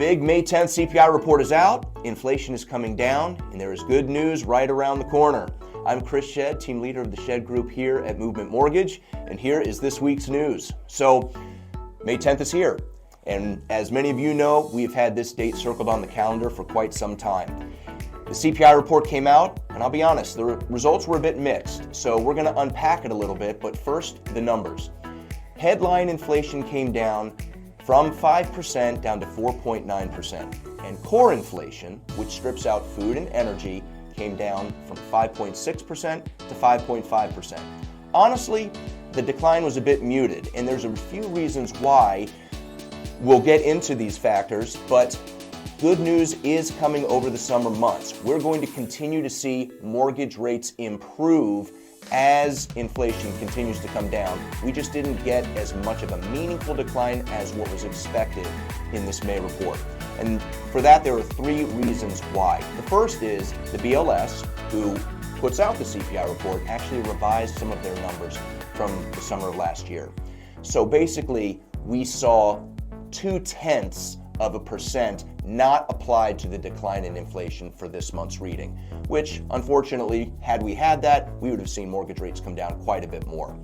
big May 10th CPI report is out, inflation is coming down, and there is good news right around the corner. I'm Chris Shedd, team leader of the Shedd Group here at Movement Mortgage, and here is this week's news. So, May 10th is here, and as many of you know, we've had this date circled on the calendar for quite some time. The CPI report came out, and I'll be honest, the results were a bit mixed, so we're going to unpack it a little bit, but first, the numbers. Headline inflation came down from 5% down to 4.9%, and core inflation, which strips out food and energy, came down from 5.6% to 5.5%. Honestly, the decline was a bit muted, and there's a few reasons why. We'll get into these factors, but good news is coming over the summer months. We're going to continue to see mortgage rates improve as inflation continues to come down. We just didn't get as much of a meaningful decline as what was expected in this May report. And for that, there are three reasons why. The first is the BLS, who puts out the CPI report, actually revised some of their numbers from the summer of last year. So basically, we saw 0.2% not applied to the decline in inflation for this month's reading, which unfortunately, had we had that, we would have seen mortgage rates come down quite a bit more.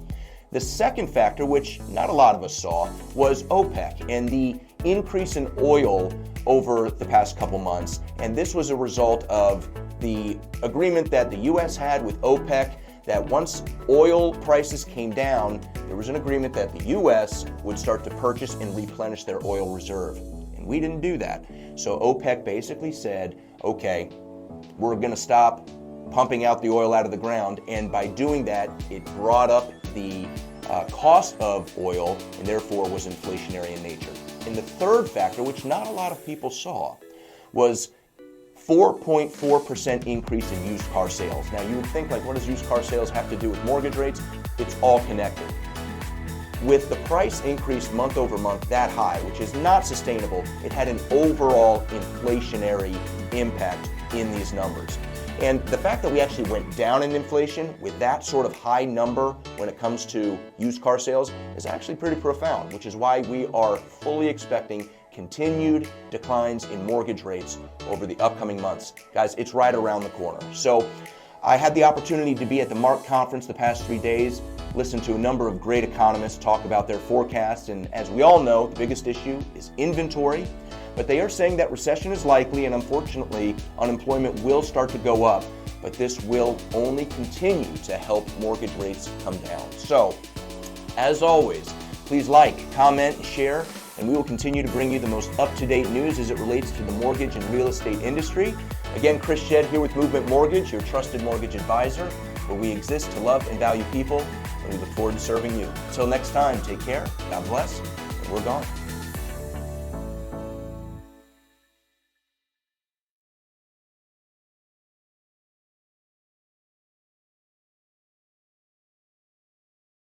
The second factor, which not a lot of us saw, was OPEC and the increase in oil over the past couple months. And this was a result of the agreement that the U.S. had with OPEC that once oil prices came down, there was an agreement that the U.S. would start to purchase and replenish their oil reserve. And we didn't do that. So OPEC basically said, okay, we're going to stop pumping out the oil out of the ground. And by doing that, it brought up the cost of oil and therefore was inflationary in nature. And the third factor, which not a lot of people saw, was 4.4% increase in used car sales. Now you would think, like, what does used car sales have to do with mortgage rates? It's all connected. With the price increase month over month that high, which is not sustainable, it had an overall inflationary impact in these numbers. And the fact that we actually went down in inflation with that sort of high number when it comes to used car sales is actually pretty profound, which is why we are fully expecting continued declines in mortgage rates over the upcoming months. Guys, it's right around the corner. So I had the opportunity to be at the Mark conference the past 3 days, listen to a number of great economists talk about their forecasts, and as we all know, the biggest issue is inventory. But they are saying that recession is likely, and unfortunately, unemployment will start to go up, but this will only continue to help mortgage rates come down. So, as always, please like, comment, and share, and we will continue to bring you the most up-to-date news as it relates to the mortgage and real estate industry. Again, Chris Shedd here with Movement Mortgage, your trusted mortgage advisor, where we exist to love and value people, and we look forward to serving you. Until next time, take care, God bless, and we're gone.